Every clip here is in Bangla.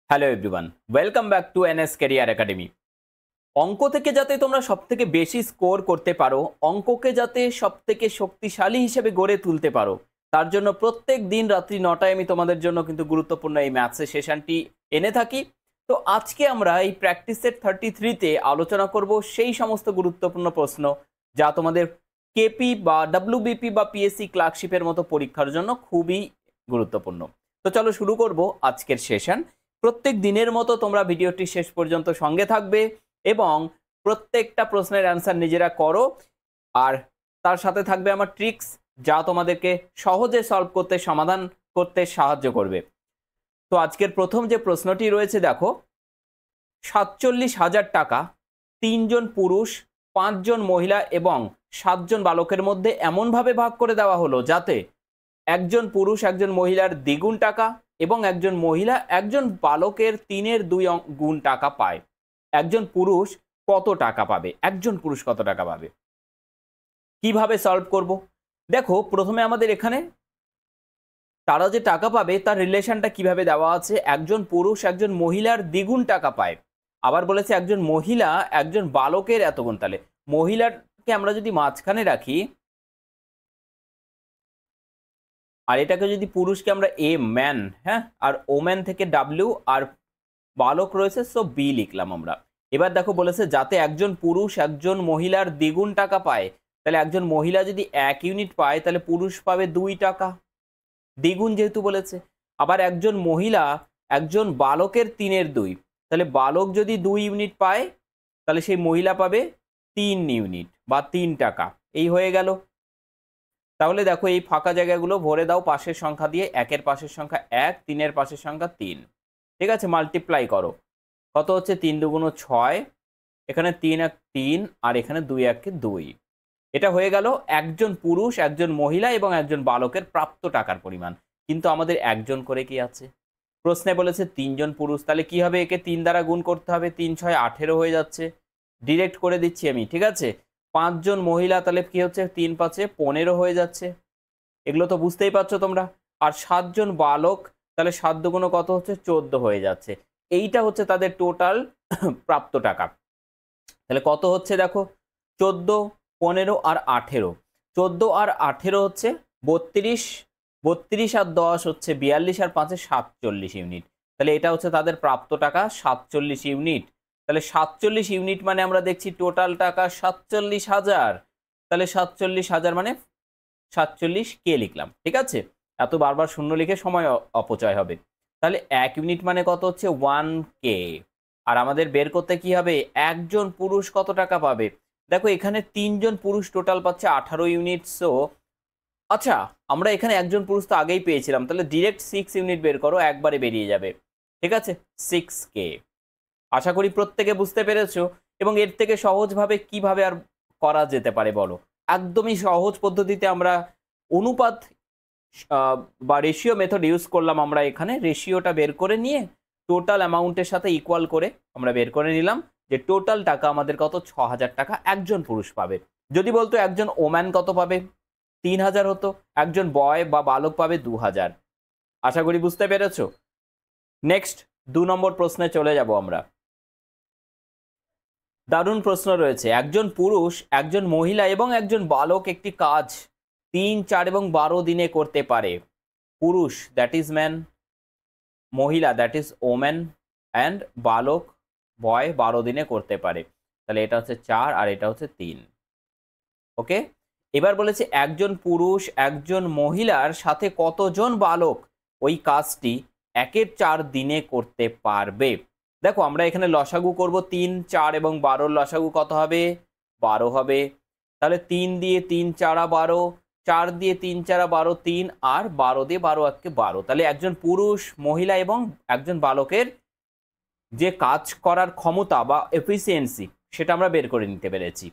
Hello everyone, welcome back to NS career academy. অঙ্ক থেকে যাতে তোমরা সবথেকে বেশি স্কোর করতে পারো, অঙ্ককে যাতে সবথেকে শক্তিশালী হিসেবে গড়ে তুলতে পারো, তার জন্য প্রত্যেক দিন রাত্রি 9টায় আমি তোমাদের জন্য কিন্তু গুরুত্বপূর্ণ এই ম্যাথসের সেশনটি এনে থাকি। তো আজকে আমরা এই প্র্যাকটিস সেট 33-তে আলোচনা করব সেই সমস্ত গুরুত্বপূর্ণ প্রশ্ন যা তোমাদের কেপি বা ডাব্লিউবিপি বা পিএসসি ক্লার্কশিপের মতো পরীক্ষার জন্য খুবই গুরুত্বপূর্ণ। তো চলো শুরু করব আজকের সেশন। প্রত্যেক দিনের মতো তোমরা ভিডিওটি শেষ পর্যন্ত সঙ্গে থাকবে এবং প্রত্যেকটা প্রশ্নের অ্যান্সার নিজেরা করো। আর তার সাথে থাকবে আমার ট্রিক্স, যা তোমাদেরকে সহজে সলভ করতে, সমাধান করতে সাহায্য করবে। তো আজকের প্রথম যে প্রশ্নটি রয়েছে দেখো, 47,000 টাকা 3 জন পুরুষ, 5 জন মহিলা এবং 7 জন বালকের মধ্যে এমনভাবে ভাগ করে দেওয়া হলো যাতে একজন পুরুষ একজন মহিলার দ্বিগুণ টাকা এবং একজন মহিলা একজন বালকের 3-এর 2 গুণ টাকা পায়। একজন পুরুষ কত টাকা পাবে? একজন পুরুষ কত টাকা পাবে? কিভাবে সলভ করব? দেখো, প্রথমে আমাদের এখানে তারা যে টাকা পাবে তার রিলেশনটা কিভাবে দেওয়া আছে। একজন পুরুষ একজন মহিলার দ্বিগুণ টাকা পায়, আবার বলেছে একজন মহিলা একজন বালকের এত গুণ। তাহলে মহিলাকে আমরা যদি মাঝখানে রাখি আর এটাকে যদি পুরুষকে আমরা এ ম্যান, হ্যাঁ, আর ওম্যান থেকে ডাব্লিউ আর বালক রয়েছে সো বি লিখলাম আমরা। এবার দেখো বলেছে যাতে একজন পুরুষ একজন মহিলার দ্বিগুণ টাকা পায়। তাহলে একজন মহিলা যদি 1 ইউনিট পায় তাহলে পুরুষ পাবে 2 টাকা, দ্বিগুণ যেহেতু বলেছে। আবার একজন মহিলা একজন বালকের 3-এর 2, তাহলে বালক যদি 2 ইউনিট পায় তাহলে সেই মহিলা পাবে 3 ইউনিট বা 3 টাকা। এই হয়ে গেল। তাহলে দেখো এই ফাঁকা জায়গাগুলো ভরে দাও পাশের সংখ্যা দিয়ে। 1-এর পাশের সংখ্যা 1, 3-এর পাশের সংখ্যা 3। ঠিক আছে, মাল্টিপ্লাই করো। কত হচ্ছে? 3 × 2 = 6, এখানে 3 × 1 = 3 আর এখানে 2 × 1 = 2। এটা হয়ে গেল একজন পুরুষ একজন মহিলা এবং একজন বালকের প্রাপ্ত টাকার পরিমাণ। কিন্তু আমাদের একজন করে কি আছে? প্রশ্নে বলেছে 3 জন পুরুষ, তাহলে কি হবে? একে 3 দ্বারা গুণ করতে হবে। 3 × 6 = 18 হয়ে যাচ্ছে। ডিরেক্ট করে দিচ্ছি আমি, ঠিক আছে। 5 জন মহিলা, তাহলে কি হচ্ছে? 3 × 5 = 15 হয়ে যাচ্ছে। এগুলো তো বুঝতেই পারছো তোমরা। আর 7 জন বালক, তাহলে 7 × 2 = কত হচ্ছে? 14 হয়ে যাচ্ছে। এইটা হচ্ছে তাদের টোটাল প্রাপ্ত টাকা। তাহলে কত হচ্ছে দেখো, 14, 15 আর 18। 14 আর 18 হচ্ছে 32, 32 আর 10 হচ্ছে 42 আর 5 47 ইউনিট। তাহলে এটা হচ্ছে তাদের প্রাপ্ত টাকা 47 ইউনিট। তাহলে 47 ইউনিট মানে আমরা দেখছি টোটাল টাকা 47,000। তাহলে 47,000 মানে 47K লিখলাম, ঠিক আছে। এত বারবার শূন্য লিখে সময় অপচয় হবে। তাহলে 1 ইউনিট মানে কত হচ্ছে? 1K। আর আমাদের বের করতে কি হবে? একজন পুরুষ কত টাকা পাবে। দেখো এখানে 3 জন পুরুষ টোটাল পাচ্ছে 18 ইউনিট। সো আচ্ছা, আমরা এখানে একজন পুরুষ তো আগেই পেয়েছিলাম, তাহলে ডিরেক্ট 6 ইউনিট বের করো, একবারে বেরিয়ে যাবে। ঠিক আছে, 6K। আশা করি প্রত্যেকে বুঝতে পেরেছো। এবং এর থেকে সহজভাবে কিভাবে আর করা যেতে পারে বলো? একদমই সহজ পদ্ধতিতে আমরা অনুপাত বা রেশিও মেথড ইউজ করলাম। আমরা এখানে রেশিওটা বের করে নিয়ে টোটাল অ্যামাউন্টের সাথে ইকুয়াল করে আমরা বের করে নিলাম যে টোটাল টাকা আমাদের কত? 6,000 টাকা একজন পুরুষ পাবে। যদি বলতো একজন ওম্যান কত পাবে, 3,000 হতো। একজন বয় বা বালক পাবে 2,000। আশা করি বুঝতে পেরেছো। নেক্সট 2 নম্বর প্রশ্নে চলে যাব আমরা। দারুণ প্রশ্ন রয়েছে। একজন পুরুষ একজন মহিলা এবং একজন বালক একটি কাজ 3, 4 এবং 12 দিনে করতে পারে। পুরুষ দ্যাট ইজ ম্যান, মহিলা দ্যাট ইজ ওম্যান অ্যান্ড বালক বয় 12 দিনে করতে পারে। তাহলে এটা হচ্ছে 4 আর এটা হচ্ছে 3। ওকে, এবার বলেছে একজন পুরুষ একজন মহিলার সাথে কতজন বালক ওই কাজটি 1-4 দিনে করতে পারবে। দেখো আমরা এখানে লসাগু করব। 3, 4 এবং 12 লসাগু কত হবে? 12 হবে। তাহলে 3 দিয়ে 3 4 12, 4 দিয়ে 3 4 12, 3 আর 12 দিয়ে 12 1 12। তাহলে একজন পুরুষ মহিলা এবং একজন বালকের যে কাজ করার ক্ষমতা বা এফিসিয়েন্সি সেটা আমরা বের করে নিতে পেরেছি।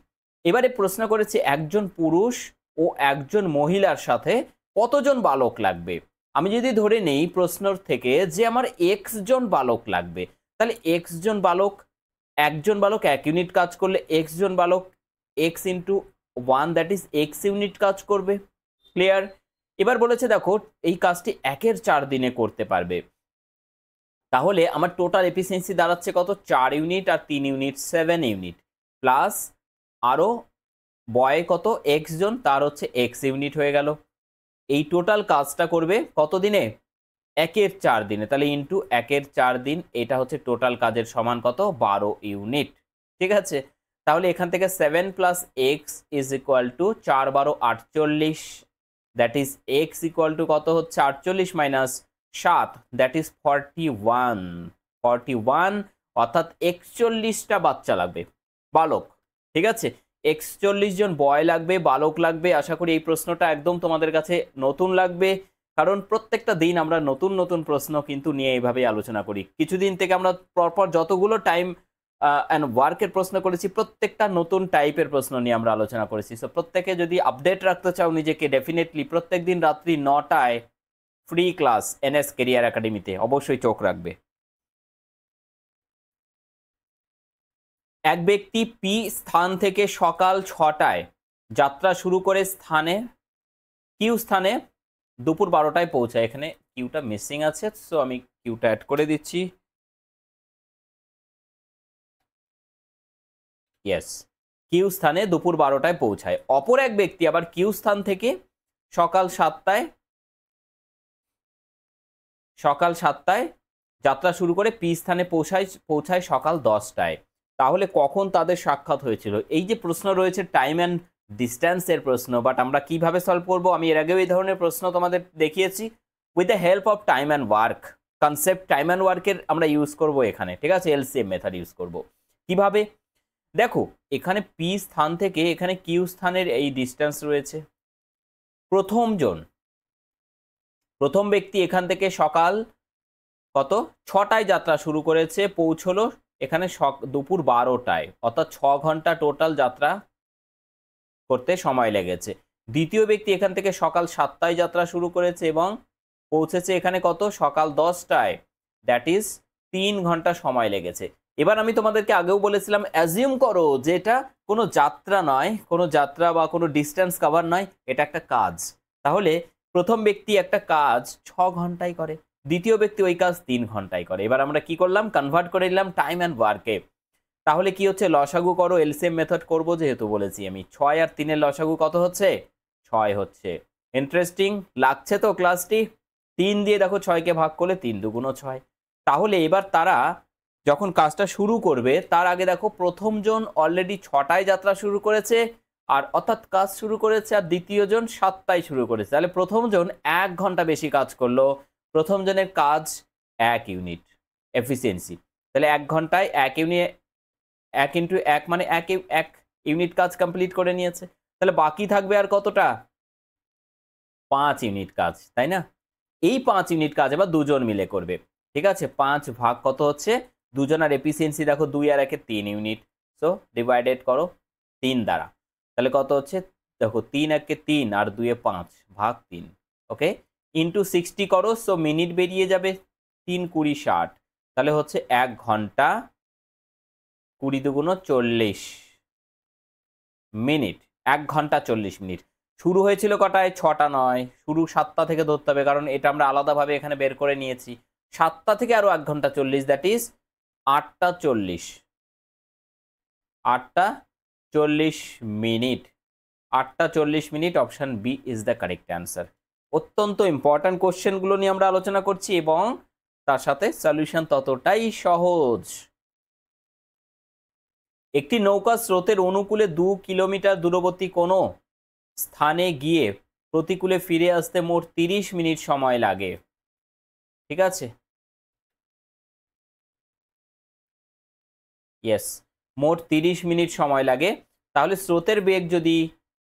এবারে প্রশ্ন করেছে একজন পুরুষ ও একজন মহিলার সাথে কতজন বালক লাগবে। আমি যদি ধরে নেই প্রশ্নর থেকে যে আমার এক্স জন বালক লাগবে, তাহলে এক্স জন বালক, একজন বালক 1 ইউনিট কাজ করলে এক্স জন বালক x into 1 that is x unit কাজ করবে। ক্লিয়ার? এবার বলেছে দেখো এই কাজটি 1-4 দিনে করতে পারবে। তাহলে আমার টোটাল এফিসিয়েন্সি দাঁড়াচ্ছে কত, 4 ইউনিট আর 3 ইউনিট 7 ইউনিট, প্লাস আরও বয় কত এক্স জন, তার হচ্ছে এক্স ইউনিট হয়ে গেল। এই টোটাল কাজটা করবে কত দিনে, 1/4 দিনে, তাহলে ইন্টু 1/4 দিন, এটা হচ্ছে টোটাল কাজের সমান কত, 12 ইউনিট। ঠিক আছে, তাহলে এখান থেকে 7 plus x is equal two 4 12 48, that is x equal two কত হচ্ছে 48 মাইনাস 7, দ্যাট ইজ 41, অর্থাৎ 41টা বাচ্চা লাগবে, বালক। ঠিক আছে, 41 জন বয় লাগবে, বালক লাগবে। আশা করি এই প্রশ্নটা একদম তোমাদের কাছে নতুন লাগবে, কারণ প্রত্যেকটা দিন আমরা নতুন নতুন প্রশ্ন কিন্তু নিয়ে এইভাবেই আলোচনা করি। কিছুদিন থেকে আমরা পরপর যতগুলো টাইম অ্যান্ড ওয়ার্কের প্রশ্ন করেছি, প্রত্যেকটা নতুন টাইপের প্রশ্ন নিয়ে আমরা আলোচনা করেছি। সো প্রত্যেকে যদি আপডেট রাখতে চাও নিজেকে, ডেফিনেটলি প্রত্যেক দিন রাত্রি 9টায় ফ্রি ক্লাস এনএস কেরিয়ার একাডেমিতে অবশ্যই চোখ রাখবে। এক ব্যক্তি পি স্থান থেকে সকাল 6টায় যাত্রা শুরু করে কিউ স্থানে দুপুর 12টায় পৌঁছায়। এখানে কিউটা মিসিং আছে, সো আমি কিউটা অ্যাড করে দিচ্ছি। ইয়েস, কিউ স্থানে দুপুর 12টায় পৌঁছায়। অপর এক ব্যক্তি আবার কিউ স্থান থেকে সকাল 7টায় যাত্রা শুরু করে পি স্থানে পৌঁছায় সকাল 10টায়। তাহলে কখন তাদের সাক্ষাৎ হয়েছিল? এই যে প্রশ্ন রয়েছে টাইম অ্যান্ড ডিস্ট্যান্সের প্রশ্ন, বাট আমরা কিভাবে সলভ করব, আমি এর আগেও এই ধরনের প্রশ্ন তোমাদের দেখিয়েছি। With the help of time and work, concept time and ওয়ার্কের আমরা ইউজ করব এখানে। ঠিক আছে, এলসিএম মেথড ইউজ করব। কিভাবে দেখো, এখানে পি স্থান থেকে এখানে কিউ স্থানের এই ডিস্টেন্স রয়েছে। প্রথম ব্যক্তি এখান থেকে সকাল কত 6টায় যাত্রা শুরু করেছে, পৌঁছলো এখানে দুপুর 12টায়, অর্থাৎ 6 ঘন্টা টোটাল যাত্রা করতে সময় লেগেছে। দ্বিতীয় ব্যক্তি এখান থেকে সকাল 7টায় যাত্রা শুরু করেছে এবং পৌঁছেছে এখানে কত, সকাল 10টায়, দ্যাট ইজ 3 ঘন্টা সময় লেগেছে। এবার আমি তোমাদেরকে আগেও বলেছিলাম, অ্যাজিউম করো যে এটা কোনো যাত্রা নয়, কোনো যাত্রা বা কোনো ডিস্টেন্স কভার নয়, এটা একটা কাজ। তাহলে প্রথম ব্যক্তি একটা কাজ 6 ঘন্টায় করে, দ্বিতীয় ব্যক্তি ওই কাজ 3 ঘন্টায় করে। এবার আমরা কি করলাম, কনভার্ট করে নিলাম টাইম অ্যান্ড ওয়ার্কে। তাহলে কি হচ্ছে, লসাগু করো, এলসিএম মেথড করব যেহেতু বলেছি আমি। 6 আর 3 এর লসাগু কত হচ্ছে, 6 হচ্ছে। ইন্টারেস্টিং লাগছে তো ক্লাসটি? 3 দিয়ে দেখো 6কে ভাগ করলে 3 দুগুণ 6। তাহলে এবার তারা যখন কাজটা শুরু করবে তার আগে দেখো, প্রথম জন অলরেডি 6টায় যাত্রা শুরু করেছে, আর অর্থাৎ কাজ শুরু করেছে, আর দ্বিতীয় জন 7টায় শুরু করেছে। তাহলে প্রথম জন 1 ঘন্টা বেশি কাজ করলো, প্রথম জনের কাজ 1 ইউনিট এফিসিয়েন্সি। তাহলে 1 ঘন্টায় 1 ইউনিট, 1 ইন্টু 1 মানে 1 ইউনিট কাজ কমপ্লিট করে নিয়েছে। তাহলে বাকি থাকবে আর কতটা, 5 ইউনিট কাজ, তাই না? এই 5 ইউনিট কাজ এবার দুজন মিলে করবে। ঠিক আছে, 5 ভাগ কত হচ্ছে, দুজনের এফিসিয়েন্সি দেখো 2 আর 1 3 ইউনিট, সো ডিভাইডেড করো 3 দ্বারা। তাহলে কত হচ্ছে দেখো, 3 1 3 আর 2 5 ভাগ 3, ওকে, ইন্টু 60 করো, সো মিনিট বেরিয়ে যাবে 3 20 60। তাহলে হচ্ছে 1 ঘন্টা 20 দুগুণ 40 মিনিট, 1 ঘন্টা 40 মিনিট। শুরু হয়েছিল কটায়, 6টা নয়, শুরু 7টা থেকে ধরতে হবে, কারণ এটা আমরা আলাদাভাবে এখানে বের করে নিয়েছি। 7টা থেকে আরো 1 ঘন্টা 40, দ্যাট ইজ 8টা 40, 8টা 40 মিনিট, 8টা 40 minute. Option B is the correct answer. অত্যন্ত ইম্পর্ট্যান্ট কোশ্চেনগুলো নিয়ে আমরা আলোচনা করছি এবং তার সাথে সলিউশন ততটাই সহজ। একটি নৌকা স্রোতের অনুকূলে 2 কিলোমিটার দূরবর্তী কোনো স্থানে গিয়ে প্রতিকূলে ফিরে আসতে মোট 30 মিনিট সময় লাগে। ঠিক আছে, ইয়েস, মোট 30 মিনিট সময় লাগে। তাহলে স্রোতের বেগ যদি,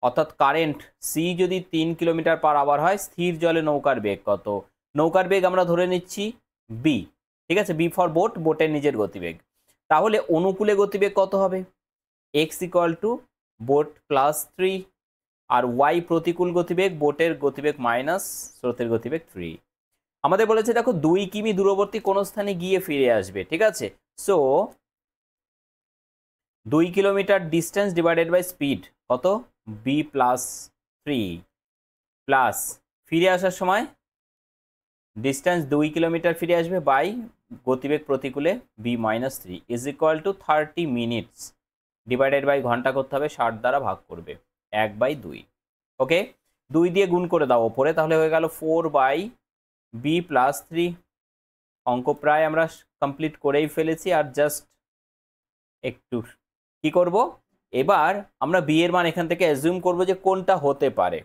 অর্থাৎ কারেন্ট সি যদি 3 কিলোমিটার পার আওয়ার হয়, স্থির জলে নৌকার বেগ কত? নৌকার বেগ আমরা ধরে নিচ্ছি বি। ঠিক আছে, বি ফর বোট, বোটের নিজের গতিবেগ। তাহলে অনুকূলে গতিবেগ কত হবে, X equal to boat plus 3, আর ওয়াই প্রতিকূল গতিবেগ, বোটের গতিবেগ মাইনাস স্রোতের গতিবেগ 3। আমাদের বলেছে দেখো 2 কিমি দূরবর্তী কোন স্থানে গিয়ে ফিরে আসবে। ঠিক আছে, so 2 kilometre distance divided by speed কত, বি প্লাস 3, প্লাস ফিরে আসার সময় ডিস্টেন্স 2 কিলোমিটার ফিরে আসবে বাই গতিবেগ প্রতিকূলে b-3 is equal to 30 minutes divided by ঘন্টা করতে হবে 60 দ্বারা ভাগ করবে 1/2। ওকে, 2 দিয়ে গুণ করে দাও ওপরে, তাহলে হয়ে গেল 4/b+3। অঙ্ক প্রায় আমরা কমপ্লিট করেই ফেলেছি, আর জাস্ট একটু কি করব, এবার আমরা বি এর মান এখান থেকে অ্যাজিউম করব যে কোনটা হতে পারে।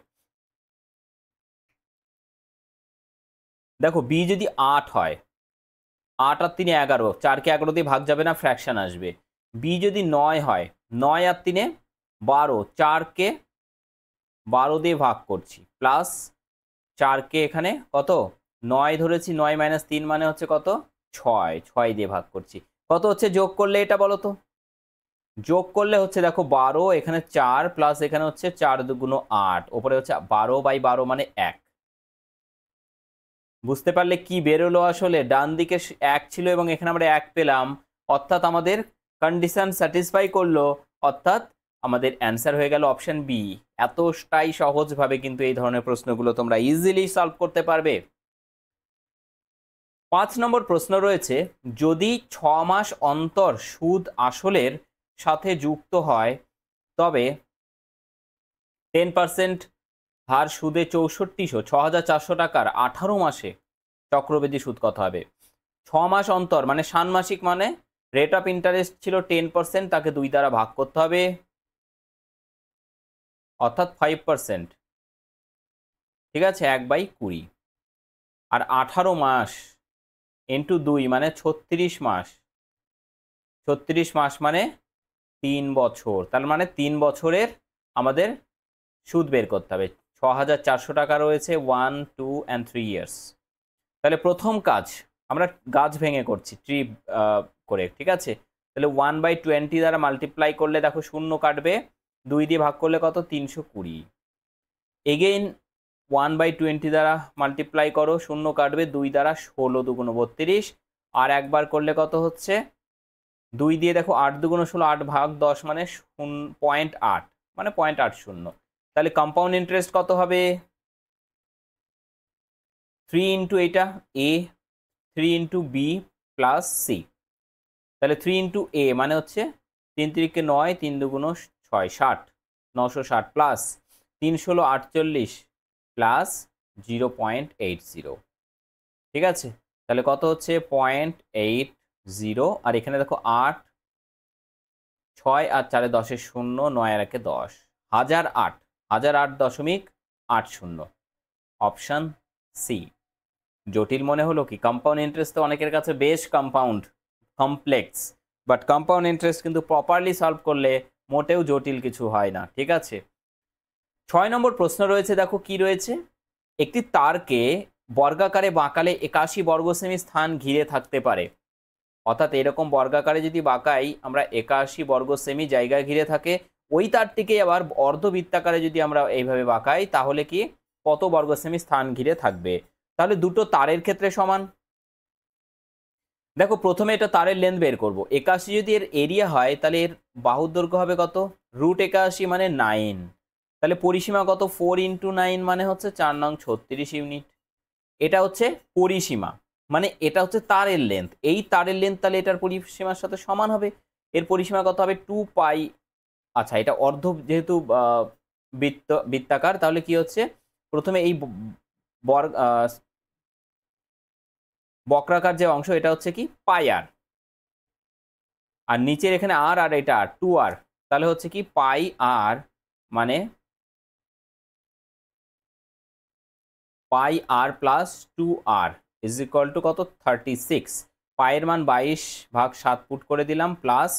দেখো বি যদি 8 হয়, 8 আর 3 11, 4কে 11 দিয়ে ভাগ যাবে না, ফ্র্যাকশন আসবে। বি যদি 9 হয়, 9 আর 3 12, 4কে 12 দিয়ে ভাগ করছি, প্লাস 4কে এখানে কত 9 ধরেছি, 9 - 3 মানে হচ্ছে কত 6, 6 দিয়ে ভাগ করছি। কত হচ্ছে যোগ করলে এটা বলো তো? যোগ করলে হচ্ছে দেখো 12, এখানে 4 প্লাস এখানে হচ্ছে 4 দুগুণ 8, ওপরে হচ্ছে 12/12 মানে 1। বুঝতে পারলে কি বেরোলো? আসলে ডান দিকে 1 ছিল এবং এখানে আমরা 1 পেলাম, অর্থাৎ আমাদের কন্ডিশন স্যাটিসফাই করলো, অর্থাৎ আমাদের অ্যান্সার হয়ে গেল অপশন বি। এতটাই সহজভাবে কিন্তু এই ধরনের প্রশ্নগুলো তোমরা ইজিলি সলভ করতে পারবে। 5 নম্বর প্রশ্ন রয়েছে, যদি 6 মাস অন্তর সুদ আসলের সাথে যুক্ত হয় তবে 10% হার সুদে 6400 টাকার 18 মাসে চক্রবৃদ্ধি সুদ কত হবে? 6 মাস অন্তর মানে ষান্মাসিক, মানে রেট অফ ইন্টারেস্ট ছিল 10%, তাকে 2 দ্বারা ভাগ করতে হবে, অর্থাৎ 5%। ঠিক আছে, 1/20। আর 18 মাস ইন্টু 2 মানে 36 মাস, 36 মাস মানে 3 বছর, তার মানে 3 বছরের আমাদের সুদ বের করতে হবে। 6400 টাকা রয়েছে 1, 2 and 3 ইয়ার্স। তাহলে প্রথম কাজ আমরা গাছ ভেঙে করছি, ট্রি করে, ঠিক আছে। তাহলে 1/20 দ্বারা মাল্টিপ্লাই করলে দেখো শূন্য কাটবে, 2 দিয়ে ভাগ করলে কত 320। এগেইন 1/20 দ্বারা মাল্টিপ্লাই করো, শূন্য কাটবে, 2 দ্বারা 16 দুগুণ 32, আর একবার করলে কত হচ্ছে 2 দিয়ে দেখো 8 দুগুণ 16, 8 ভাগ 10 মানে 0.8 মানে 0.80। তাহলে কম্পাউন্ড ইন্টারেস্ট কত হবে? 3 ইন্টু এটা এ, 3 ইন্টু বি প্লাস সি। তাহলে 3 ইন্টু এ মানে হচ্ছে 3 3 9, 3 দুগুণ 6, 60, 960 প্লাস 3 16 48 প্লাস 0.80। ঠিক আছে, তাহলে কত হচ্ছে 0.80, আর এখানে দেখো 8, 6 আর 4 10 0, 9 আর 1 10, 1008, 1008.80। Option C. জটিল মনে হলো কি? কম্পাউন্ড ইন্টারেস্ট তো অনেকের কাছে বেশ কমপ্লেক্স, বাট কম্পাউন্ড ইন্টারেস্ট কিন্তু প্রপারলি সলভ করলে মোটেও জটিল কিছু হয় না। ঠিক আছে, 6 নম্বর প্রশ্ন রয়েছে, দেখো কি রয়েছে, একটি তারকে বর্গাকারে বাঁকালে 81 বর্গ সেমি স্থান ঘিরে থাকতে পারে, অর্থাৎ এরকম বর্গাকারে যদি বাঁকাই আমরা 81 বর্গ সেমি জায়গা ঘিরে থাকে, ওই তারটিকে আবার অর্ধবৃত্তাকারে যদি আমরা এইভাবে বাঁকাই তাহলে কি কত বর্গ সেমি স্থান ঘিরে থাকবে? তাহলে দুটো তারের ক্ষেত্রে সমান। দেখো প্রথমে এটা তারের লেন্থ বের করব, 81 যদি এর এরিয়া হয় তাহলে এর বাহুর দৈর্ঘ্য হবে কত, √81 মানে 9, তাহলে পরিসীমা কত 4 × 9 মানে হচ্ছে 4 নং 36 ইউনিট। এটা হচ্ছে পরিসীমা, মানে এটা হচ্ছে তারের লেন্থ, এই তারের লেন্থ তাহলে এটার পরিসীমার সাথে সমান হবে। এর পরিসীমা কত হবে 2π। আচ্ছা, এটা অর্ধ যেহেতু বৃত্তাকার, তাহলে কি হচ্ছে প্রথমে এই বক্রাকার যে অংশ এটা হচ্ছে কি πr, আর নিচের এখানে r আর এটা r 2r, তাহলে হচ্ছে কি πr মানে πr plus 2r is equal two কত 36। পায়ের মান 22/7 পুট করে দিলাম, প্লাস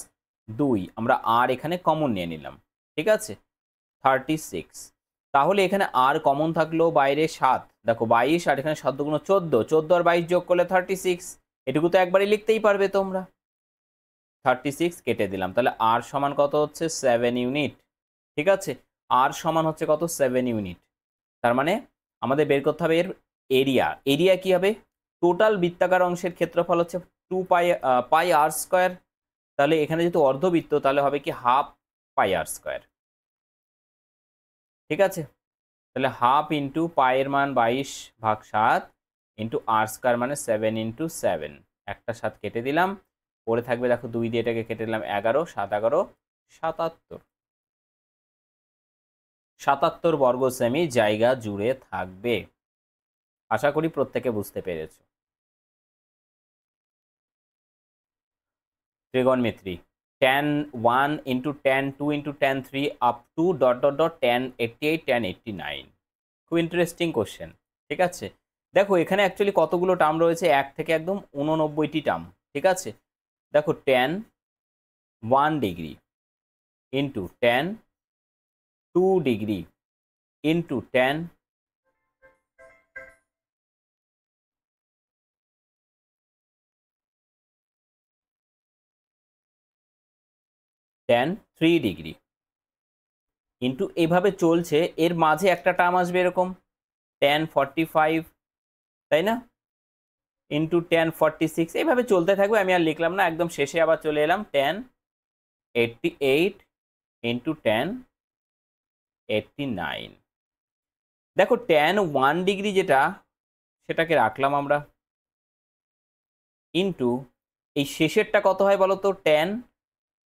2 আমরা r এখানে কমন নিয়ে নিলাম। ঠিক আছে, 36। তাহলে এখানে r কমন থাকলো বাইরে 7, দেখো 22 আর এখানে 7 দুগুণ 14, 14 আর 22 যোগ করলে 36, এটুকু তো একবারই লিখতেই পারবে তোমরা। 36 কেটে দিলাম, তাহলে r সমান কত হচ্ছে 7 ইউনিট। ঠিক আছে, r সমান হচ্ছে কত 7 ইউনিট। তার মানে আমাদের বের করতে হবে এর এরিয়া। এরিয়া কি হবে? টোটাল বৃত্তাকার অংশের ক্ষেত্রফল হচ্ছে 2πr², তাহলে এখানে যেহেতু অর্ধবৃত্ত তাহলে হবে কি 1/2 πr²। ঠিক আছে, তাহলে 1/2 ইন্টু পায়ের মান 22/7 ইন্টু r² মানে 7 × 7, একটা 7 কেটে দিলাম, পরে থাকবে দেখো 2 দিয়ে এটাকে কেটে দিলাম, 11, 7 11 77। 77 বর্গ সেমি জায়গা জুড়ে থাকবে। আশা করি প্রত্যেকে বুঝতে পেরেছো। trigonometry, tan 1 into tan 2 into tan 3 up to ... tan 88 tan 89। খুব ইন্টারেস্টিং কোশ্চেন। ঠিক আছে, দেখো এখানে অ্যাকচুয়ালি কতগুলো টার্ম রয়েছে, 1 থেকে একদম 89টি টার্ম। ঠিক আছে, দেখো tan 1 degree into tan 2 degree into tan tan 3 degree into এইভাবে চলছে। এর মাঝে একটা টার্ম আসবে এরকম tan 45, তাই না, ইন্টু tan 46, এইভাবে চলতে থাকবে। আমি আর লিখলাম না, একদম শেষে আবার চলে এলাম tan 88 ইন্টু tan 89। দেখো tan 1 ডিগ্রি যেটা, সেটাকে রাখলাম আমরা, ইন্টু এই শেষেরটা কত হয় বলো তো, tan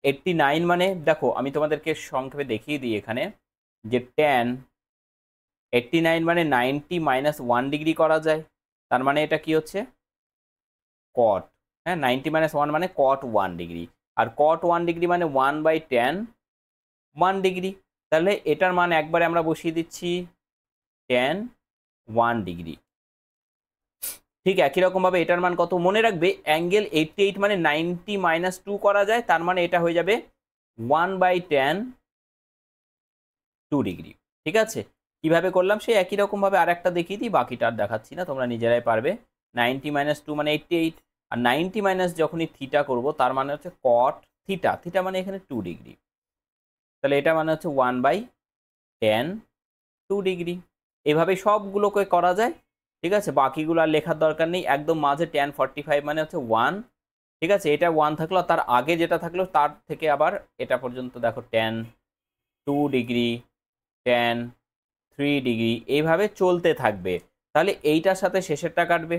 89। মানে দেখো আমি তোমাদেরকে সংক্ষেপে দেখিয়ে দিই এখানে, যে tan 89 মানে 90 মাইনাস 1 ডিগ্রি করা যায়, তার মানে এটা কি হচ্ছে cot। হ্যাঁ, 90 মাইনাস 1 মানে cot 1 ডিগ্রি, আর cot 1 ডিগ্রি মানে 1/tan 1 ডিগ্রি। তাহলে এটার মান একবারে আমরা বসিয়ে দিচ্ছি tan 1 ডিগ্রি। ঠিক একই রকমভাবে এটার মান কত মনে রাখবে, অ্যাঙ্গেল 88 মানে 90 মাইনাস 2 করা যায়, তার মানে এটা হয়ে যাবে 1/tan 2 ডিগ্রি। ঠিক আছে, কিভাবে করলাম সেই একই রকমভাবে আর একটা দেখিয়ে দিই, বাকিটা আর দেখাচ্ছি না, তোমরা নিজেরাই পারবে। 90 মাইনাস 2 মানে 88, আর 90 মাইনাস যখনই থিটা করব তার মানে হচ্ছে cot থিটা, থিটা মানে এখানে 2 ডিগ্রি, তাহলে এটা মানে হচ্ছে 1/tan 2 ডিগ্রি। এভাবে সবগুলোকে করা যায়। ঠিক আছে, বাকিগুলো আর লেখার দরকার নেই, একদম মাঝে tan 45 মানে হচ্ছে 1। ঠিক আছে, এটা 1 থাকলো, তার আগে যেটা থাকলো তার থেকে আবার এটা পর্যন্ত দেখো tan 2 ডিগ্রি, tan 3 ডিগ্রি, এইভাবে চলতে থাকবে। তাহলে এইটার সাথে শেষেরটা কাটবে,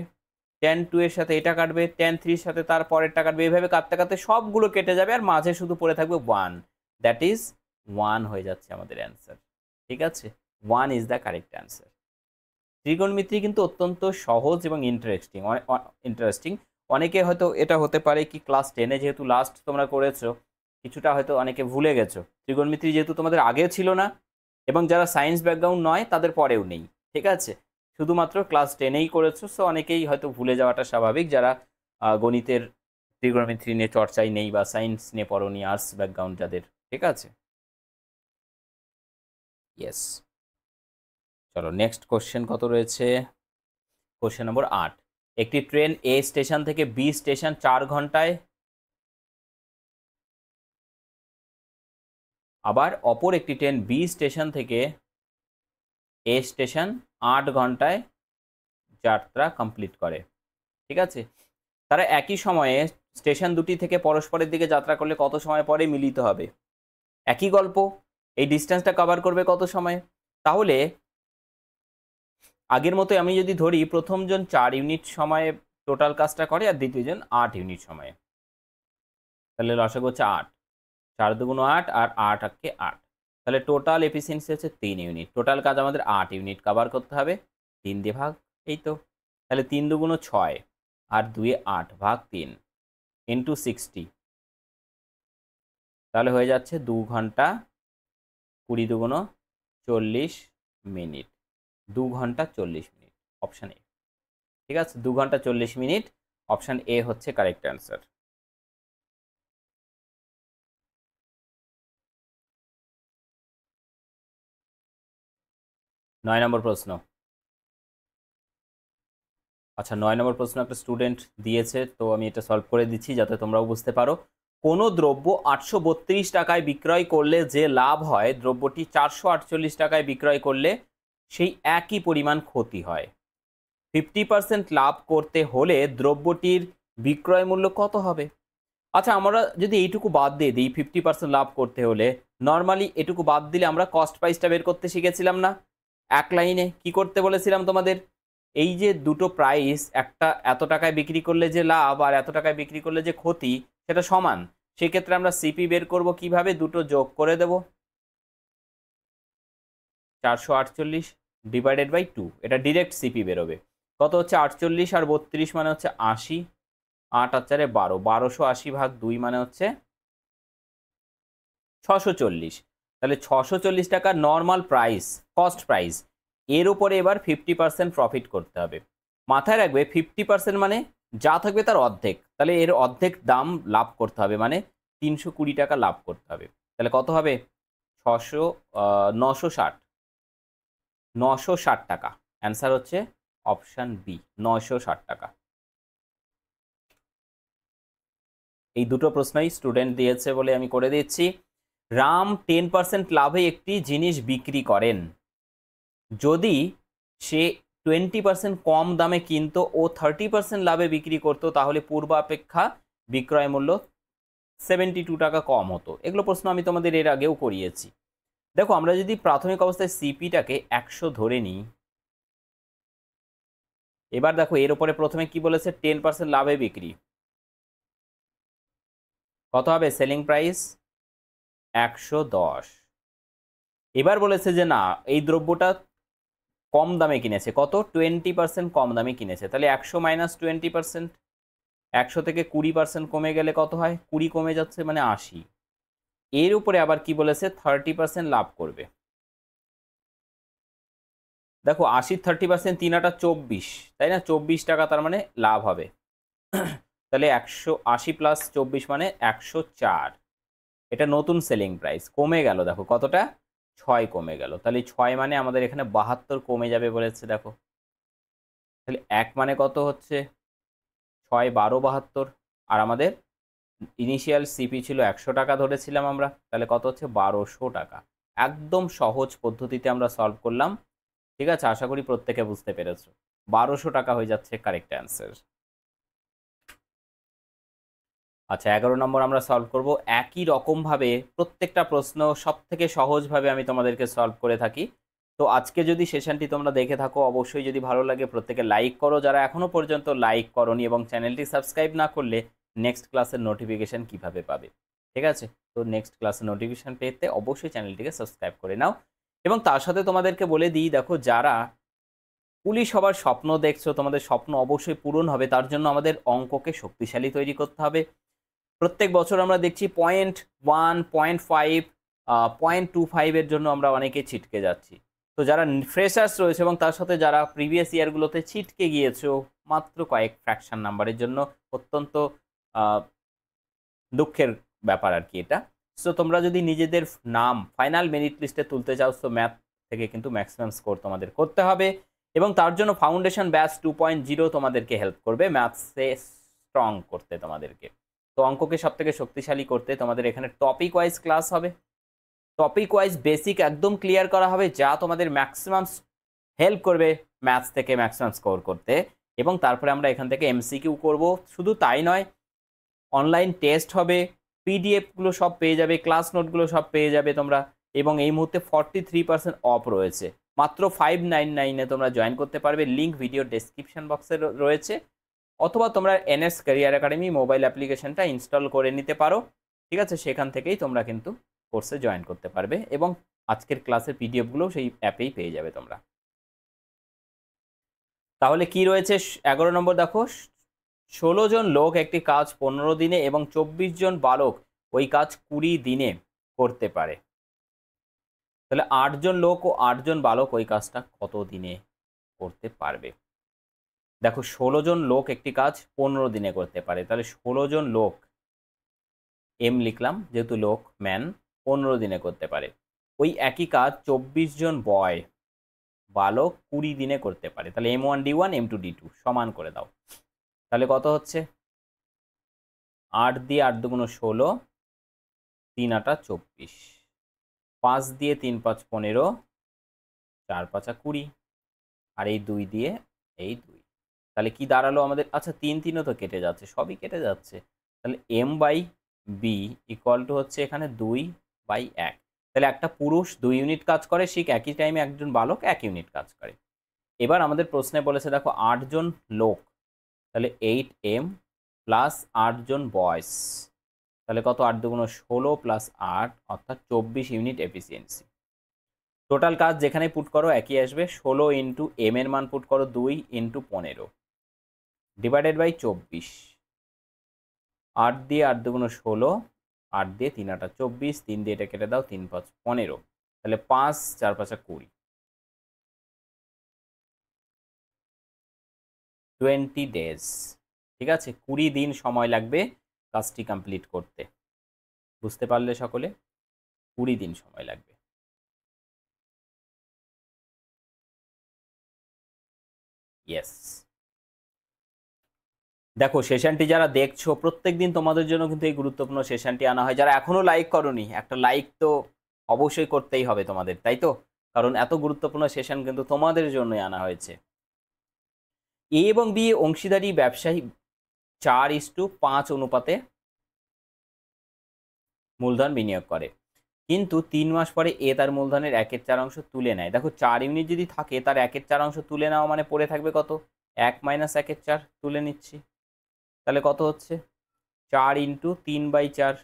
tan 2 এর সাথে এটা কাটবে, tan 3 এর সাথে তার পরেরটা কাটবে, এইভাবে কাটতে কাটতে সবগুলো কেটে যাবে, আর মাঝে শুধু পড়ে থাকবে 1। দ্যাট ইজ 1 হয়ে যাচ্ছে আমাদের অ্যান্সার। ঠিক আছে, 1 ইজ দ্য কারেক্ট অ্যান্সার। ত্রিকোণমিতি কিন্তু অত্যন্ত সহজ এবং ইন্টারেস্টিং। অনেকে হয়তো এটা হতে পারে কি, ক্লাস 10-এ যেহেতু লাস্ট তোমরা করেছো, কিছুটা হয়তো অনেকে ভুলে গেছো। ত্রিকোণমিতি যেহেতু তোমাদের আগে ছিল না, এবং যারা সায়েন্স ব্যাকগ্রাউন্ড নয় তাদের পরেও নেই। ঠিক আছে, শুধুমাত্র ক্লাস 10-এই করেছো, সো অনেকেই হয়তো ভুলে যাওয়াটা স্বাভাবিক, যারা গণিতের ত্রিকোণমিতি নিয়ে চর্চাই নেই বা সায়েন্স নিয়ে পড়োনি, আর্টস ব্যাকগ্রাউন্ড যাদের। ঠিক আছে, ইয়েস। চলো নেক্সট কোশ্চেন কত রয়েছে, কোশ্চেন নম্বর 8। একটি ট্রেন এ স্টেশন থেকে বি স্টেশন 4 ঘন্টায়, আবার অপর একটি ট্রেন বি স্টেশন থেকে এ স্টেশন 8 ঘন্টায় যাত্রা কমপ্লিট করে। ঠিক আছে, তারা একই সময়ে স্টেশন দুটি থেকে পরস্পরের দিকে যাত্রা করলে কত সময় পরে মিলিত হবে? একই গল্প, এই ডিস্টেন্সটা কভার করবে কত সময়? তাহলে আগের মতো আমি যদি ধরি, প্রথমজন 4 ইউনিট সময়ে টোটাল কাজটা করে, আর দ্বিতীয়জন 8 ইউনিট সময়ে, তাহলে লসাগু হচ্ছে 8, 4 দুগুণ 8 আর 8 আটকে 8, তাহলে টোটাল এফিসিয়েন্সি হচ্ছে 3 ইউনিট। টোটাল কাজ আমাদের 8 ইউনিট কভার করতে হবে, 3 দিয়ে ভাগ, এই তো। তাহলে 3 দুগুণ 6 আর 2 8 ভাগ 3 ইন্টু 60, তাহলে হয়ে যাচ্ছে 2 ঘন্টা 20 দুগুণ 40 মিনিট, 2 ঘন্টা 40 মিনিট, অপশান এ। ঠিক আছে, 2 ঘন্টা 40 মিনিট, অপশান এ হচ্ছে কারেক্ট অ্যান্সার। নয় নম্বর প্রশ্ন। আচ্ছা, 9 নম্বর প্রশ্ন একটা স্টুডেন্ট দিয়েছে, তো আমি এটা সলভ করে দিচ্ছি যাতে তোমরাও বুঝতে পারো। কোনো দ্রব্য 832 টাকায় বিক্রয় করলে যে লাভ হয়, দ্রব্যটি 448 টাকায় বিক্রয় করলে সেই একই পরিমাণ ক্ষতি হয়। 50% লাভ করতে হলে দ্রব্যটির বিক্রয় মূল্য কত হবে? আচ্ছা, আমরা যদি এইটুকু বাদ দিয়ে দিই, 50% লাভ করতে হলে নর্মালি এটুকু বাদ দিলে আমরা কস্ট প্রাইসটা বের করতে শিখেছিলাম না? এক লাইনে কি করতে বলেছিলাম তোমাদের? এই যে দুটো প্রাইস, একটা এত টাকায় বিক্রি করলে যে লাভ আর এত টাকায় বিক্রি করলে যে ক্ষতি সেটা সমান, সেক্ষেত্রে আমরা সিপি বের করব কিভাবে, দুটো যোগ করে দেব, 448 ডিভাইডেড বাই 2, এটা ডিরেক্ট সিপি বেরোবে। কত হচ্ছে 48 আর 32 মানে হচ্ছে 80, 8 আর 4 12, 1280 ভাগ 2 মানে হচ্ছে 640। তাহলে 640 টাকা নর্মাল প্রাইস, কস্ট প্রাইস, এর উপরে এবার 50% প্রফিট করতে হবে। মাথায় রাখবে 50% মানে যা থাকবে তার অর্ধেক, তাহলে এর অর্ধেক দাম লাভ করতে হবে, মানে 320 টাকা লাভ করতে হবে। তাহলে কত হবে 960 টাকা। অ্যান্সার হচ্ছে অপশান বি, 960 টাকা। এই দুটো প্রশ্নই স্টুডেন্ট দিয়েছে বলে আমি করে দিচ্ছি। রাম 10% লাভে একটি জিনিস বিক্রি করেন, যদি সে 20% কম দামে কিনতো ও 30% লাভে বিক্রি করতো, তাহলে পূর্বাপেক্ষা বিক্রয় মূল্য 72 টাকা কম হতো। এগুলো প্রশ্ন আমি তোমাদের এর আগেও করিয়েছি। দেখো আমরা যদি প্রাথমিক অবস্থায় সিপিটাকে 100 ধরে নিই, এবার দেখো এর উপরে প্রথমে কি বলেছে, 10% লাভে বিক্রি, কত হবে সেলিং প্রাইস 110। এবার বলেছে যে না, এই দ্রব্যটা কম দামে কিনেছে, কত 20% কম দামে কিনেছে, তাহলে 100 মাইনাস 20%, 100 থেকে 20% কমে গেলে কত হয়, 20 কমে যাচ্ছে মানে 80। এর উপরে আবার কি বলেছে 30% লাভ করবে। দেখো 80 30%, 3 আটা 24, তাই না, 24 টাকা তার মানে লাভ হবে। তাহলে 180 প্লাস 24 মানে 104, এটা নতুন সেলিং প্রাইস। কমে গেল দেখো কতটা, 6 কমে গেল, তাহলে 6 মানে আমাদের এখানে 72 কমে যাবে বলেছে। দেখো তাহলে 1 মানে কত হচ্ছে 6 12 72, আর আমাদের ইনিশিয়াল সিপি ছিল 100 টাকা ধরেছিলাম আমরা, তাহলে কত হচ্ছে 1200 টাকা। একদম সহজ পদ্ধতিতে আমরা সলভ করলাম। ঠিক আছে, আশা করি প্রত্যেকে বুঝতে পেরেছো। 1200 টাকা হয়ে যাচ্ছে কারেক্ট অ্যান্সার। আচ্ছা 11 নম্বর আমরা সলভ করব একই রকমভাবে। প্রত্যেকটা প্রশ্ন সব থেকে সহজভাবে আমি তোমাদেরকে সলভ করে থাকি। তো আজকে যদি সেশনটি তোমরা দেখে থাকো, অবশ্যই যদি ভালো লাগে প্রত্যেকে লাইক করো, যারা এখনও পর্যন্ত লাইক করোনি, এবং চ্যানেলটি সাবস্ক্রাইব না করলে নেক্সট ক্লাসের নোটিফিকেশান কিভাবে পাবে। ঠিক আছে, তো নেক্সট ক্লাসের নোটিফিকেশান পেতে অবশ্যই চ্যানেলটিকে সাবস্ক্রাইব করে নাও। এবং তার সাথে তোমাদেরকে বলে দিই, দেখো যারা পুলিশ হবার স্বপ্ন দেখছো, তোমাদের স্বপ্ন অবশ্যই পূরণ হবে, তার জন্য আমাদের অঙ্ককে শক্তিশালী তৈরি করতে হবে। প্রত্যেক বছর আমরা দেখছি 0.1 0.5 0.25 এর জন্য আমরা অনেকে ছিটকে যাচ্ছি। তো যারা ফ্রেশার্স রয়েছে এবং তার সাথে যারা প্রিভিয়াস ইয়ারগুলোতে ছিটকে গিয়েছো মাত্র কয়েক ফ্র্যাকশন নাম্বারের জন্য, অত্যন্ত দুঃখের ব্যাপার আর কি এটা। সো তোমরা যদি নিজেদের নাম ফাইনাল মেরিট লিস্টে তুলতে চাও, সো ম্যাথ থেকে কিন্তু ম্যাক্সিমাম স্কোর তোমাদের করতে হবে, এবং তার জন্য ফাউন্ডেশন ব্যাচ 2.0 তোমাদেরকে হেল্প করবে ম্যাথসে স্ট্রং করতে তোমাদেরকে। তো অঙ্ককে সব থেকে শক্তিশালী করতে তোমাদের এখানে টপিক ওয়াইজ ক্লাস হবে, টপিক ওয়াইজ বেসিক একদম ক্লিয়ার করা হবে, যা তোমাদের ম্যাক্সিমাম হেল্প করবে ম্যাথস থেকে ম্যাক্সিমাম স্কোর করতে। এবং তারপরে আমরা এখান থেকে এমসিকিউ করব। শুধু তাই নয়, অনলাইন টেস্ট হবে, পিডিএফগুলো সব পেয়ে যাবে, ক্লাস নোটগুলো সব পেয়ে যাবে তোমরা। এবং এই মুহূর্তে 43% অফ রয়েছে, মাত্র 599-এ তোমরা জয়েন করতে পারবে। লিঙ্ক ভিডিও ডেসক্রিপশন বক্সে রয়েছে, অথবা তোমরা এনএস ক্যারিয়ার একাডেমি মোবাইল অ্যাপ্লিকেশনটা ইনস্টল করে নিতে পারো। ঠিক আছে, সেখান থেকেই তোমরা কিন্তু কোর্সে জয়েন করতে পারবে, এবং আজকের ক্লাসের পিডিএফগুলো সেই অ্যাপেই পেয়ে যাবে তোমরা। তাহলে কি রয়েছে 11 নম্বর, দেখো 16 জন লোক একটি কাজ 15 দিনে এবং 24 জন বালক ওই কাজ 20 দিনে করতে পারে। তাহলে 8 জন লোক ও 8 জন বালক ওই কাজটা কত দিনে করতে পারবে। দেখো 16 জন লোক একটি কাজ 15 দিনে করতে পারে, তাহলে 16 জন লোক, এম লিখলাম যেহেতু লোক ম্যান, 15 দিনে করতে পারে। ওই একই কাজ 24 জন বয় বালক 20 দিনে করতে পারে। তাহলে M1 D1 M2 D2 সমান করে দাও। তাহলে কত হচ্ছে 8 দিয়ে 8 দুগুণ 16, 3 আটা 24, 5 দিয়ে 3 5 15, 4 5 20, আর এই 2 দিয়ে এই 2। তাহলে কি দাঁড়ালো আমাদের, আচ্ছা 3 3ও তো কেটে যাচ্ছে, সবই কেটে যাচ্ছে। তাহলে M/B ইকুয়াল টু হচ্ছে এখানে 2/1। তাহলে একটা পুরুষ 2 ইউনিট কাজ করে, ঠিক একই টাইমে একজন বালক 1 ইউনিট কাজ করে। এবার আমাদের প্রশ্নে বলেছে দেখো 8 জন লোক, তাহলে 8m প্লাস 8 জন বয়স, তাহলে কত 8 দুগুণ 16 প্লাস 8 অর্থাৎ 24 ইউনিট এফিসিয়েন্সি। টোটাল কাজ যেখানে পুট করো একই আসবে, 16 ইন্টু এম এর মান পুট করো 2 ইন্টু 15 ডিভাইডেড বাই 24, 8 দিয়ে 8 দুগুণ 16, 8 দিয়ে 3 8 24, 3 দিয়ে এটা কেটে দাও, 3 5 15, তাহলে 5 4 5 20, 20 ডেজ। ঠিক আছে, 20 দিন সময় লাগবে কাজটি কমপ্লিট করতে। বুঝতে পারলে সকলে? 20 দিন সময় লাগবে। ইয়েস। দেখো সেশনটি যারা দেখছো প্রত্যেকদিন তোমাদের জন্য কিন্তু এই গুরুত্বপূর্ণ সেশনটি আনা হয়। যারা এখনো লাইক করোনি, একটা লাইক তো অবশ্যই করতেই হবে তোমাদের, তাই তো? কারণ এত গুরুত্বপূর্ণ সেশন কিন্তু তোমাদের জন্যই আনা হয়েছে। এ এবং বি অংশীদারি ব্যবসায়ী 4:5 অনুপাতে মূলধন বিনিয়োগ করে, কিন্তু 3 মাস পরে এ তার মূলধনের 1/4 তুলে নেয়। দেখো 4 ইউনিট যদি থাকে তার 1/4 তুলে নেওয়া মানে পড়ে থাকবে কত, 1 মাইনাস 1/4 তুলে নিচ্ছি, তাহলে কত হচ্ছে 4 ইন্টু 3/4,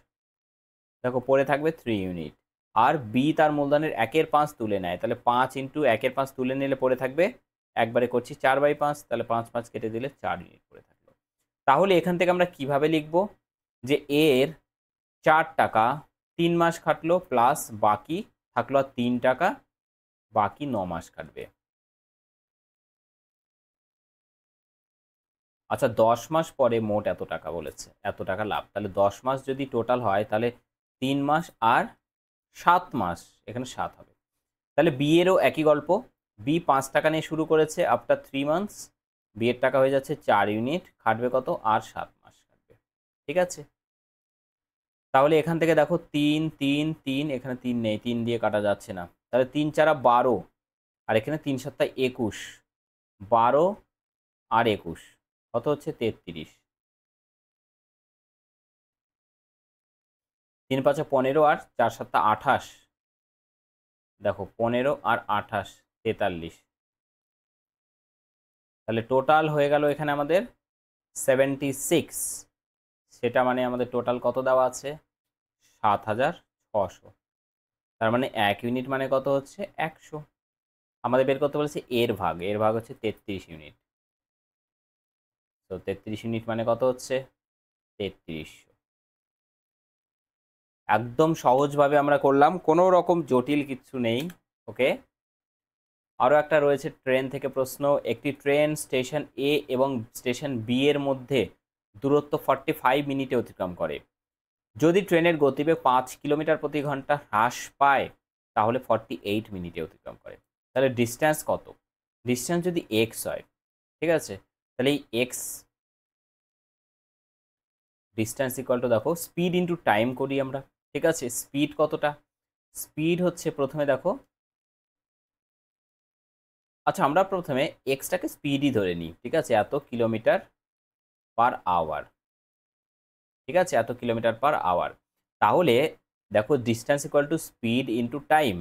দেখো পড়ে থাকবে 3 ইউনিট। আর বি তার মূলধনের 1/5 তুলে নেয়, তাহলে 5 ইন্টু 1/5 তুলে নিলে পড়ে থাকবে, একবারে করছি 4/5, তাহলে 5 5 কেটে দিলে 4 ইউনিট পড়ে থাকলো। তাহলে এখান থেকে আমরা কিভাবে লিখব যে এর 4 টাকা 3 মাস খাটলো প্লাস বাকি থাকলো আর 3 টাকা, বাকি 9 মাস খাটবে। আচ্ছা 10 মাস পরে মোট এত টাকা বলেছে, এত টাকা লাভ, তাহলে 10 মাস যদি টোটাল হয় তাহলে 3 মাস আর 7 মাস, এখানে 7 হবে। তাহলে বি এরও একই গল্প, বি 5 টাকা নিয়ে শুরু করেছে, আফটার 3 মান্থস বি এর টাকা হয়ে যাচ্ছে 4 ইউনিট, খাটবে কত আর 7 মাস খাটবে। ঠিক আছে, তাহলে এখান থেকে দেখো 3 3 3, এখানে 3 নেই, 3 দিয়ে কাটা যাচ্ছে না, তাহলে 3 4 12, আর এখানে 3 7 21, 12 আর 21 কত হচ্ছে 33, 3 5 15 আর 4 7 28, দেখো 15 আর 28 43, তাহলে টোটাল হয়ে গেল এখানে আমাদের 76, সেটা মানে আমাদের টোটাল কত দেওয়া আছে 7600, তার মানে 1 ইউনিট মানে কত হচ্ছে 100। আমাদের বের করতে বলেছে এর ভাগ, এর ভাগ হচ্ছে 33 ইউনিট, তো 33 ইউনিট মানে কত হচ্ছে 3300। একদম সহজভাবে আমরা করলাম, কোনো রকম জটিল কিছু নেই। ওকে, আরও একটা রয়েছে ট্রেন থেকে প্রশ্ন, একটি ট্রেন স্টেশন এ এবং স্টেশন বি এর মধ্যে দূরত্ব 45 মিনিটে অতিক্রম করে। যদি ট্রেনের গতিবেগ 5 কিলোমিটার প্রতি ঘন্টা হ্রাস পায় তাহলে 48 মিনিটে অতিক্রম করে। তাহলে ডিস্ট্যান্স কত? ডিস্ট্যান্স যদি এক্স হয়, ঠিক আছে, তাহলে এই এক্স ডিস্ট্যান্স ইকুয়াল টু দেখো স্পিড ইন্টু টাইম করি আমরা। ঠিক আছে, স্পিড কতটা? স্পিড হচ্ছে প্রথমে দেখো, আচ্ছা আমরা প্রথমে এক্সটাকে স্পিডই ধরে নিই। ঠিক আছে, এত কিলোমিটার পার আওয়ার, ঠিক আছে, এত কিলোমিটার পার আওয়ার। তাহলে দেখো distance equal to speed into time,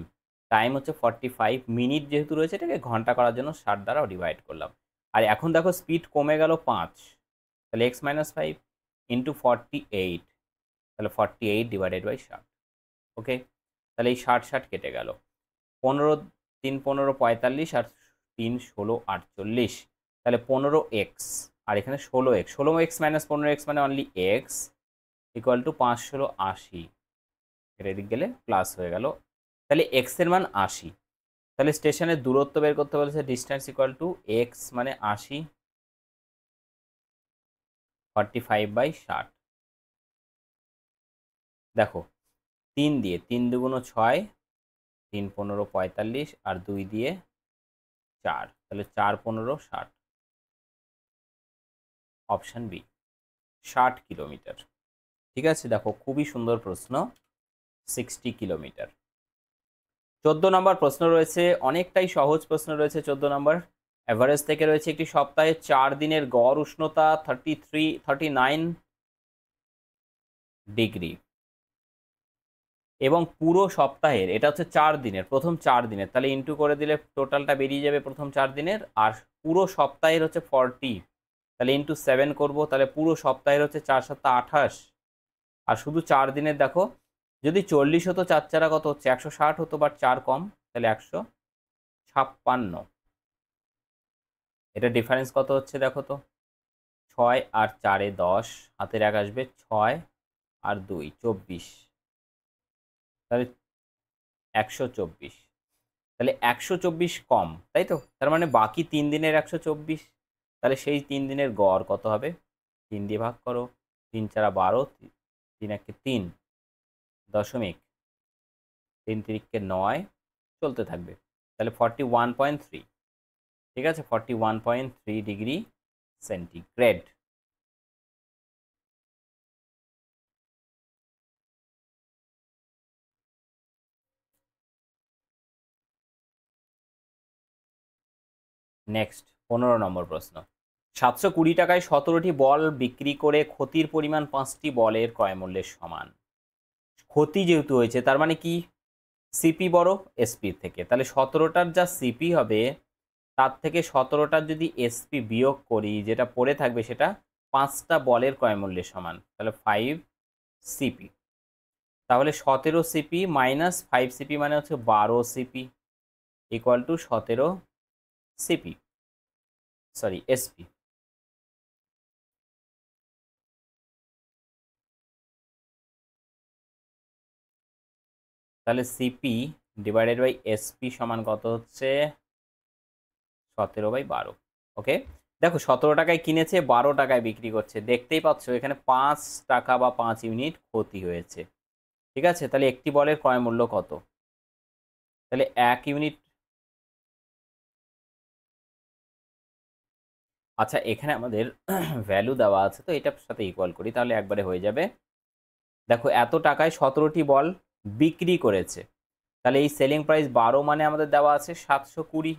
time হচ্ছে 45, মিনিট যেহেতু রয়েছে এটাকে ঘন্টা করার জন্য 60 দ্বারা ডিভাইড করলাম। আর এখন দেখো স্পিড কমে গেল 5, তাহলে এক্স মাইনাস 5 ইন্টু 48, তাহলে 48 ডিভাইডেড বাই 60। ওকে, তাহলে এই 60 60 কেটে গেল, 15 3 15 45 আর 3 16 48, তাহলে 15x আর এখানে 16x, 16x মাইনাস 15x মানে অনলি এক্স ইকুয়াল টু 5 16 80, এটা এদিক গেলে প্লাস হয়ে গেল, তাহলে এক্স এর মান 80। তাহলে স্টেশনের দূরত্ব বের করতে বলেছে, ডিস্ট্যান্স ইকুয়াল টু এক্স মানে 80 45/60। দেখো 3 দিয়ে 3 দুগুণ 6, 3 15 45 আর 2 দিয়ে 4, তাহলে 4 15 60, অপশান বি 60 কিলোমিটার। ঠিক আছে, দেখো খুবই সুন্দর প্রশ্ন, 60 কিলোমিটার। 14 নম্বর প্রশ্ন রয়েছে, অনেকটাই সহজ প্রশ্ন রয়েছে 14 নম্বর। এভারেজ থেকে রয়েছে একটি সপ্তাহে 4 দিনের গড় উষ্ণতা 39 ডিগ্রি, এবং পুরো সপ্তাহের, এটা হচ্ছে 4 দিনের, প্রথম 4 দিনের, তাহলে ইন্টু করে দিলে টোটালটা বেরিয়ে যাবে প্রথম 4 দিনের। আর পুরো সপ্তাহের হচ্ছে 40, তাহলে ইন্টু 7 করবো, তাহলে পুরো সপ্তাহের হচ্ছে 4 7 28। আর শুধু 4 দিনের দেখো, যদি 40 হতো 4 4 কত হচ্ছে 160 হতো, বাট 4 কম, তাহলে 156। এটা ডিফারেন্স কত হচ্ছে দেখো তো, 6 আর 4 10, হাতের 1 আসবে, 6 আর 2 24, তাহলে 124। তাহলে 124 কম, তাই তো? তার মানে বাকি 3 দিনের 124, তাহলে সেই 3 দিনের গড় কত হবে? 3 দিয়ে ভাগ করো, 3 4 12, 3 1 3 দশমিক, 3 3 9, চলতে থাকবে। তাহলে 41.3, ঠিক আছে, 41.3 ডিগ্রি সেন্টিগ্রেড। নেক্সট 15 নম্বর প্রশ্ন। 720 টাকায় 17টি বল বিক্রি করে ক্ষতির পরিমাণ 5টি বলের ক্রয়মূল্যের সমান। ক্ষতি যেহেতু হয়েছে, তার মানে কি সিপি বড় এসপির থেকে, তাহলে 17টার যা সিপি হবে তার থেকে 17টার যদি এসপি বিয়োগ করি, যেটা পড়ে থাকবে সেটা 5টা বলের ক্রয়মূল্যের সমান, তাহলে 5 সিপি। তাহলে 17 সিপি মাইনাস 5 সিপি মানে হচ্ছে 12 CP equal to 17 CP, sorry SP. তাহলে সিপি ডিভাইডেড বাই এসপি সমান কত হচ্ছে 17/12। ওকে, দেখো 17 টাকায় কিনেছে, 12 টাকায় বিক্রি করছে, দেখতেই পাচ্ছ এখানে 5 টাকা বা 5 ইউনিট ক্ষতি হয়েছে। ঠিক আছে, তাহলে একটি বলের ক্রয় মূল্য কত? তাহলে 1 ইউনিট, আচ্ছা এখানে আমাদের ভ্যালু দেওয়া আছে, তো এটার সাথে ইকুয়াল করি, তাহলে একবারে হয়ে যাবে। দেখো এত টাকায় 17টি বল বিক্রি করেছে, তাহলে এই সেলিং প্রাইস 12 মানে আমাদের দেওয়া আছে 720,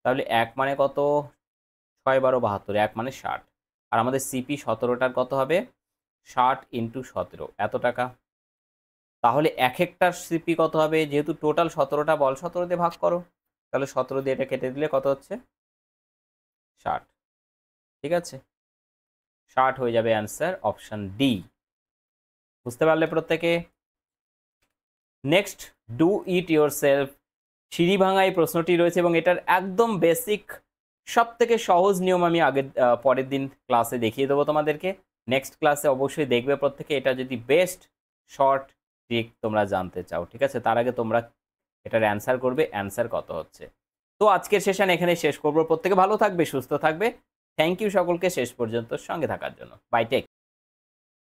তাহলে 1 মানে কত, 6 12 72, 1 মানে 60। আর আমাদের সিপি 17টার কত হবে, 60 ইন্টু 17, এত টাকা। তাহলে এক একটার সিপি কত হবে, যেহেতু টোটাল 17টা বল, 17 দিয়ে ভাগ করো, তাহলে 17 দিয়ে এটা কেটে দিলে কত হচ্ছে 60। ঠিক আছে, 60 হয়ে যাবে অ্যান্সার, অপশন ডি। বুঝতে পারলে প্রত্যেকে? Next, do it your self সিঁড়ি ভাঙা এই প্রশ্নটি রয়েছে, এবং এটার একদম বেসিক সব থেকে সহজ নিয়ম আমি আগের পরের দিন ক্লাসে দেখিয়ে দেবো তোমাদেরকে। নেক্সট ক্লাসে অবশ্যই দেখবে প্রত্যেকে, এটা যদি বেস্ট শর্ট ট্রিক তোমরা জানতে চাও। ঠিক আছে, তার আগে তোমরা এটার অ্যান্সার করবে, অ্যান্সার কত হচ্ছে। তো আজকের সেশন এখানে শেষ করবো, প্রত্যেকে ভালো থাকবে, সুস্থ থাকবে। থ্যাংক ইউ সকলকে শেষ পর্যন্ত সঙ্গে থাকার জন্য। Bye, take.